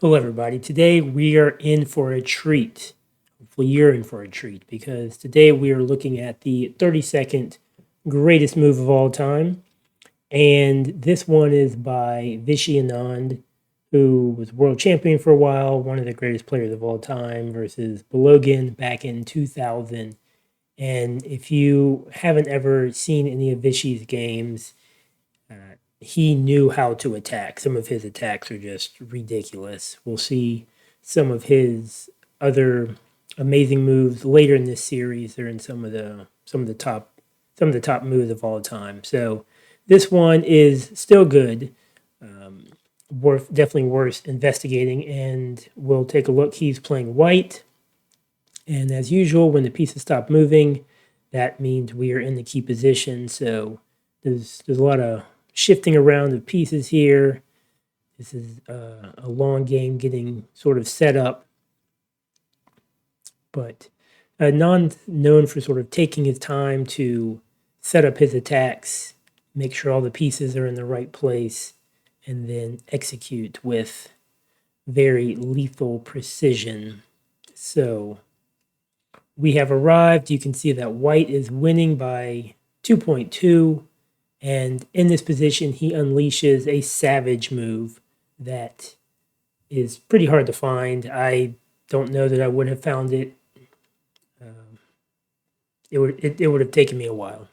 Hello everybody, today we are in for a treat. Hopefully you're in for a treat because today we are looking at the 32nd greatest move of all time. And this one is by Viswanathan, who was world champion for a while, one of the greatest players of all time, versus Bologan back in 2000. And if you haven't ever seen any of Vishy's games, he knew how to attack. Some of his attacks are just ridiculous. We'll see some of his other amazing moves later in this series. They're in some of the top moves of all time. So this one is still good, definitely worth investigating. And we'll take a look. He's playing white, and as usual, when the pieces stop moving, that means we are in the key position. So there's a lot of shifting around of pieces here. This is a long game getting sort of set up. But Anand known for sort of taking his time to set up his attacks, make sure all the pieces are in the right place, and then execute with very lethal precision. So we have arrived. You can see that white is winning by 2.2. And in this position, he unleashes a savage move that is pretty hard to find. I don't know that I would have found it. It would have taken me a while,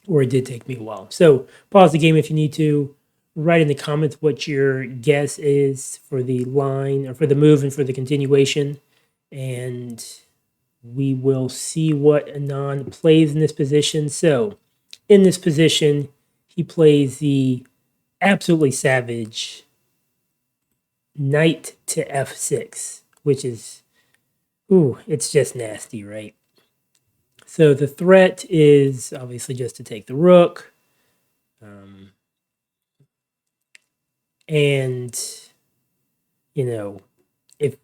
or it did take me a while. So pause the game if you need to. Write in the comments what your guess is for the line or for the move and for the continuation, and we will see what Anand plays in this position. So in this position, he plays the absolutely savage knight to f6, which is, it's just nasty, right? So the threat is obviously just to take the rook. And, if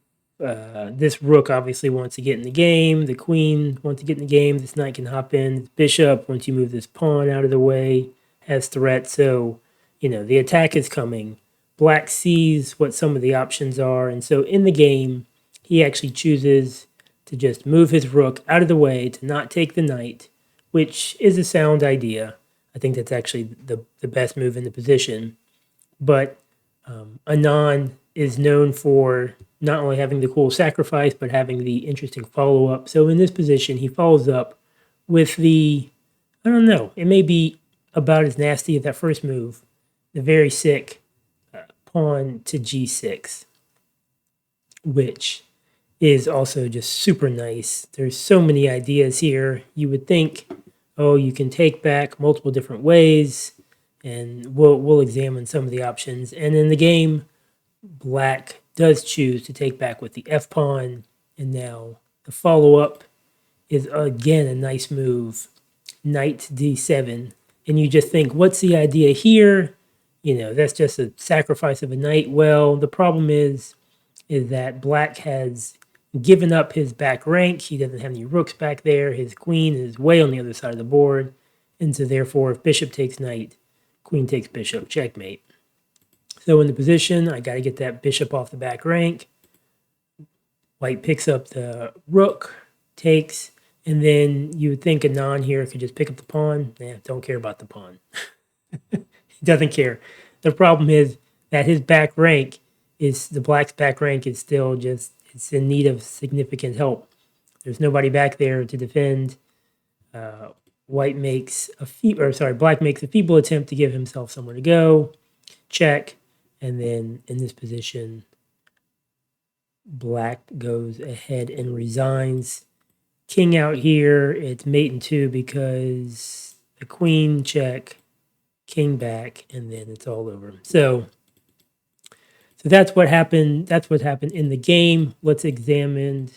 this rook obviously wants to get in the game, the queen wants to get in the game, this knight can hop in, this bishop, once you move this pawn out of the way, has threat. So, the attack is coming. Black sees what some of the options are, and so in the game, he actually chooses to just move his rook out of the way to not take the knight, which is a sound idea. I think that's actually the best move in the position. But Anand is known for not only having the cool sacrifice, but having the interesting follow-up. So in this position, he follows up with the, I don't know, it may be about as nasty as that first move, the very sick pawn to g6, which is also just super nice. There's so many ideas here. You would think, oh, you can take back multiple different ways, and we'll examine some of the options. And in the game, black does choose to take back with the f-pawn, and now the follow-up is again a nice move, knight d7. And you just think, what's the idea here? That's just a sacrifice of a knight. Well, the problem is that black has given up his back rank. He doesn't have any rooks back there. His queen is way on the other side of the board. And so therefore, if bishop takes knight, queen takes bishop, checkmate. So in the position, I got to get that bishop off the back rank. White picks up the rook, takes, and then you would think Anand here could just pick up the pawn. Don't care about the pawn. He doesn't care. The problem is that his back rank the black's back rank is still just, it's in need of significant help. There's nobody back there to defend. Black makes a feeble attempt to give himself somewhere to go. Check. And then in this position, black goes ahead and resigns. King out here, it's mate in two because the queen check, king back, and then it's all over. So that's what happened. That's what happened in the game. Let's examine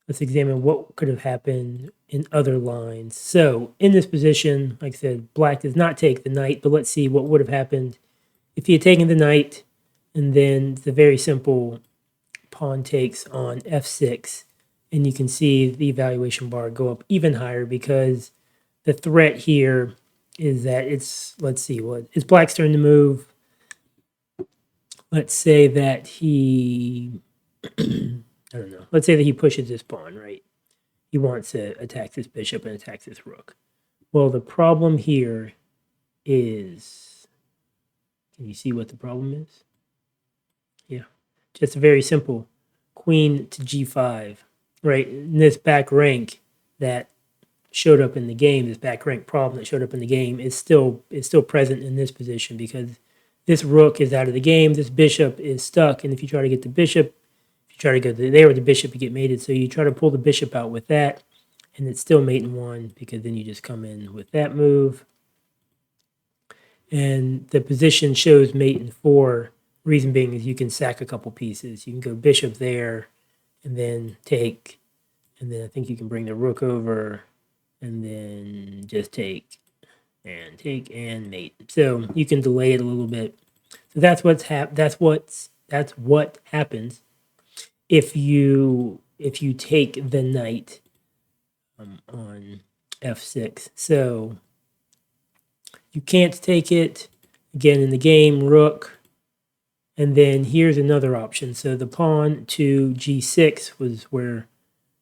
what could have happened in other lines. So in this position, like I said, black does not take the knight, but let's see what would have happened if he had taken the knight, and then the very simple pawn takes on f6, and you can see the evaluation bar go up even higher because the threat here is that it's black's turn to move. let's say that he, I don't know, let's say that he pushes this pawn, right? He wants to attack this bishop and attack this rook. Well, the problem here is, can you see what the problem is? Yeah, just very simple. Queen to g5, right? In this back rank that showed up in the game, this back rank problem that showed up in the game is still present in this position because this rook is out of the game, this bishop is stuck, and if you try to get the bishop, if you try to go there with the bishop, you get mated. So you try to pull the bishop out with that, and it's still mate in one because then you just come in with that move. And the position shows mate in four. Reason being is you can sack a couple pieces. You can go bishop there and then take, and then I think you can bring the rook over and then just take and mate. So you can delay it a little bit. So that's what happens if you take the knight on f6. So you can't take it again in the game, rook. And then here's another option. So the pawn to g6 was where,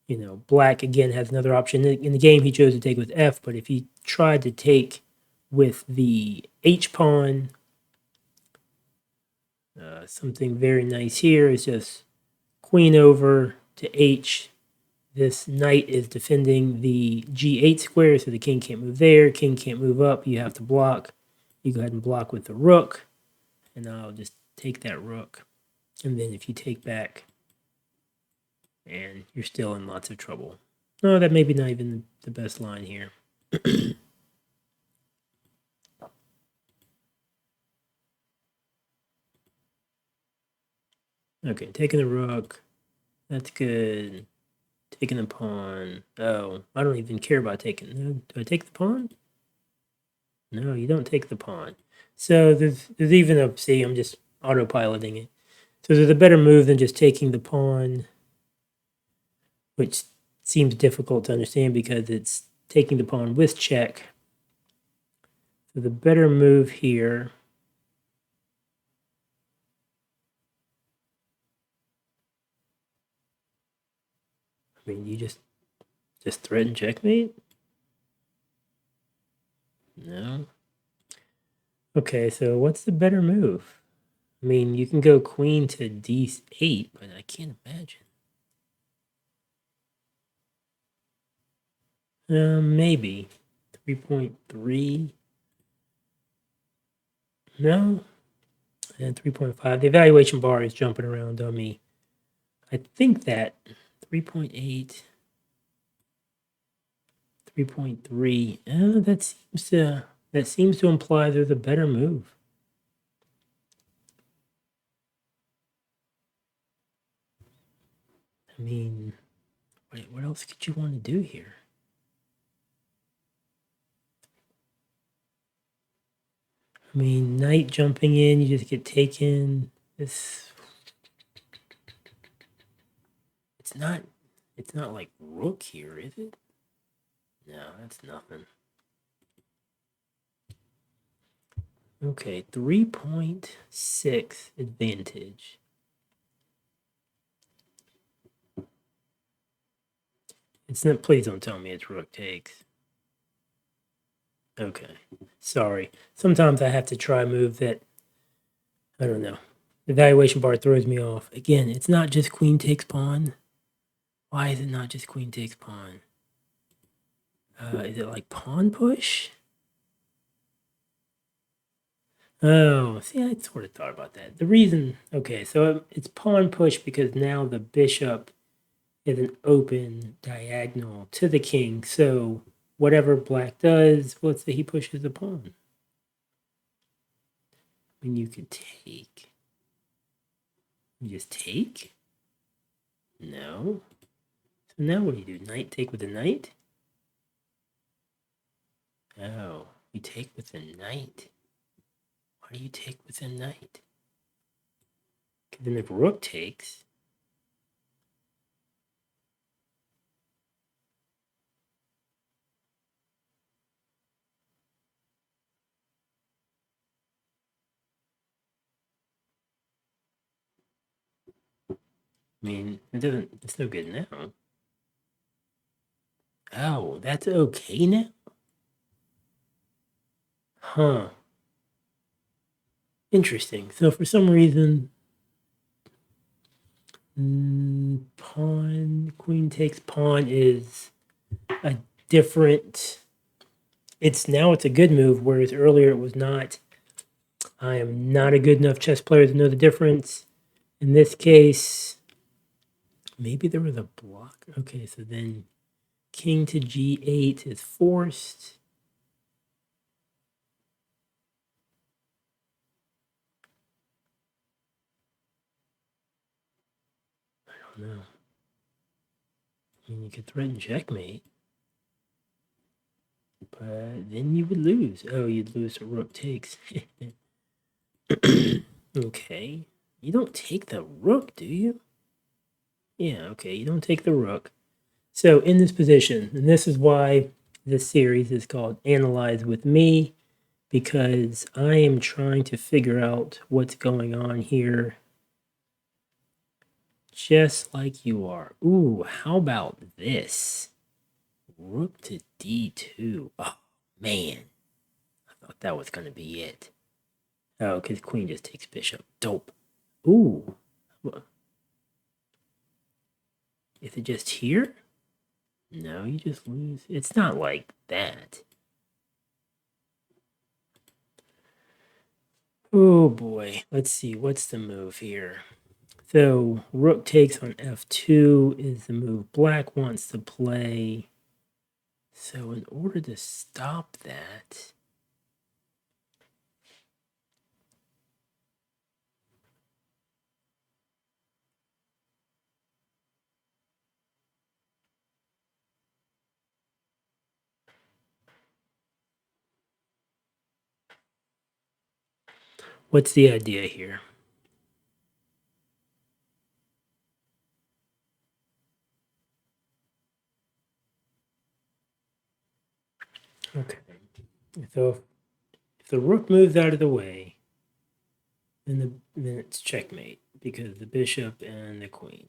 you know, black again has another option. In the game, he chose to take with f, but if he tried to take with the h pawn, something very nice here is just queen over to h. This knight is defending the g8 square, so the king can't move there. King can't move up. You have to block. You go ahead and block with the rook, and I'll just take that rook. And then if you take back, and you're still in lots of trouble. No, that may be not even the best line here. Okay, taking the rook. That's good. Taking the pawn. Oh, I don't even care about taking. No, do I take the pawn? No, you don't take the pawn. So there's even a, see, I'm just autopiloting it. So there's a better move than just taking the pawn, which seems difficult to understand because it's taking the pawn with check. So the better move here I mean, you just threaten checkmate? No. Okay, so what's the better move? I mean, you can go queen to d8, but I can't imagine. Maybe 3.3. No, and 3.5. The evaluation bar is jumping around on me. I think that 3.8, 3.3. That seems to imply there's a better move. I mean, wait, what else could you want to do here? I mean, knight jumping in, you just get taken. It's not like rook here, is it? No, that's nothing. Okay, 3.6 advantage. It's not, please don't tell me it's rook takes. Okay, sorry. Sometimes I have to try a move that, I don't know. The evaluation bar throws me off. Again, it's not just queen takes pawn. Why is it not just queen takes pawn? Is it like pawn push? Oh, see, I sort of thought about that. The reason, okay, so it's pawn push because now the bishop is an open diagonal to the king. So whatever black does, let's say he pushes the pawn. I mean, you could take. You just take? No. So now what do? Knight take with a knight? Oh, you take with a knight. Why do you take with a knight? Because then if rook takes, I mean, it's no good now. Oh, that's okay now? Huh. Interesting. So for some reason, pawn, queen takes pawn is a different, it's a good move, whereas earlier it was not. I am not a good enough chess player to know the difference. In this case, maybe there was a block. Okay, so then king to g8 is forced. I don't know. I mean, you could threaten checkmate, but then you would lose. Oh, you'd lose to rook takes. Okay. You don't take the rook, do you? Yeah, okay, you don't take the rook. So in this position, and this is why this series is called Analyze with Me, because I am trying to figure out what's going on here just like you are. Ooh, how about this? Rook to d2. Oh, man. I thought that was going to be it. Oh, because queen just takes bishop. Dope. Ooh. Is it just here? No, you just lose. It's not like that. Oh boy. Let's see. What's the move here? So rook takes on f2 is the move black wants to play. So in order to stop that, what's the idea here? Okay. So if the rook moves out of the way, then it's checkmate because the bishop and the queen.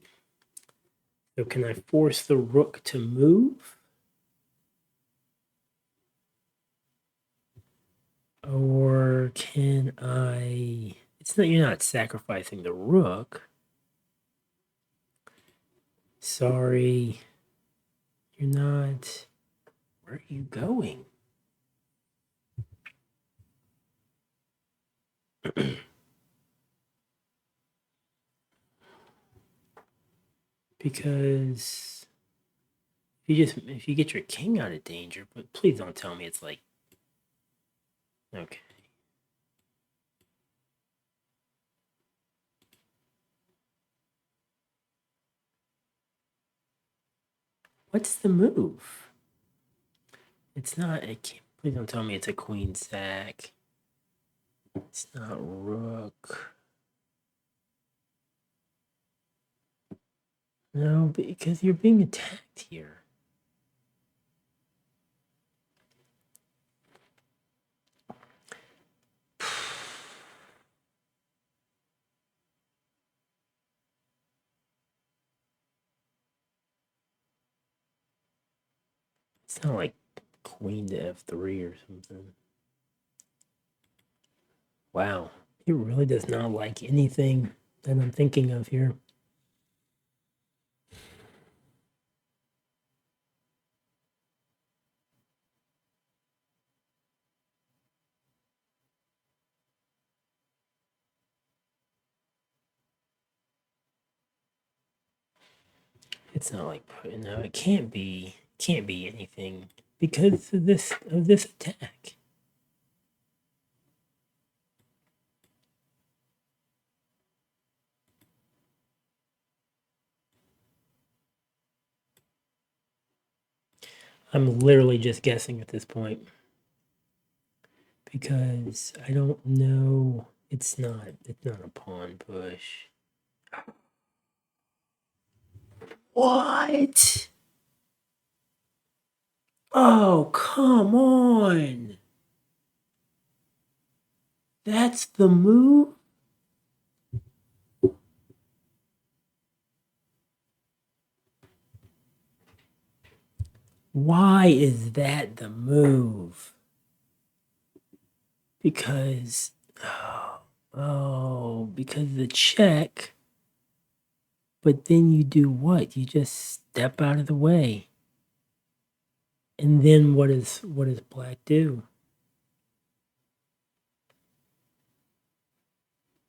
So can I force the rook to move? Or can I... It's not, you're not sacrificing the rook. Sorry. You're not... Where are you going? Because if you get your king out of danger, but please don't tell me it's like... Okay. What's the move? It's not... Please don't tell me it's a queen sack. It's not rook. No, because you're being attacked here. It's not like queen to f3 or something. Wow. He really does not like anything that I'm thinking of here. It's not like, no, it can't be anything because of this attack. I'm literally just guessing at this point because I don't know. It's not a pawn push. What? Oh, come on. That's the move? Why is that the move? Because, because the check, but then you do what? You just step out of the way. And then what does black do?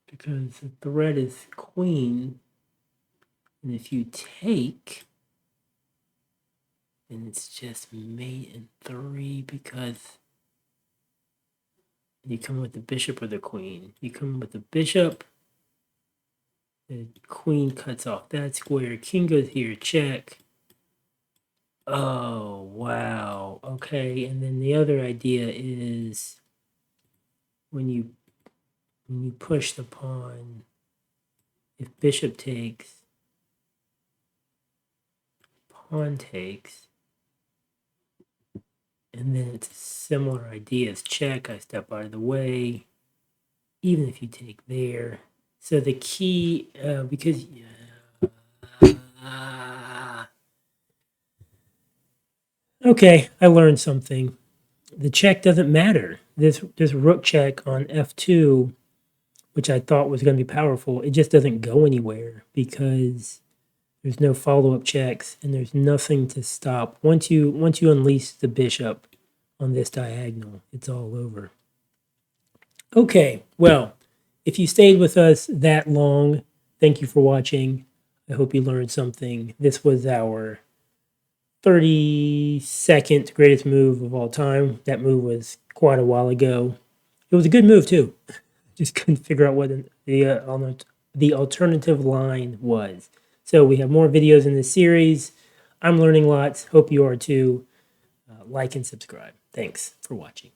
Because the threat is queen, and if you take, then it's just mate in 3 because you come with the bishop or the queen. You come with the bishop, the queen cuts off that square, king goes here, check. Oh, wow. Okay, and then the other idea is when you push the pawn, if bishop takes, pawn takes, and then it's a similar idea as check. I step out of the way, even if you take there. So the key, because okay, I learned something. The check doesn't matter. This rook check on f2, which I thought was going to be powerful, it just doesn't go anywhere because there's no follow-up checks and there's nothing to stop. Once you unleash the bishop on this diagonal, it's all over. Okay, well, if you stayed with us that long, thank you for watching. I hope you learned something. This was our 32nd greatest move of all time. That move was quite a while ago. It was a good move too. Just couldn't figure out what the alternative line was. So we have more videos in this series. I'm learning lots. Hope you are too. Like and subscribe. Thanks for watching.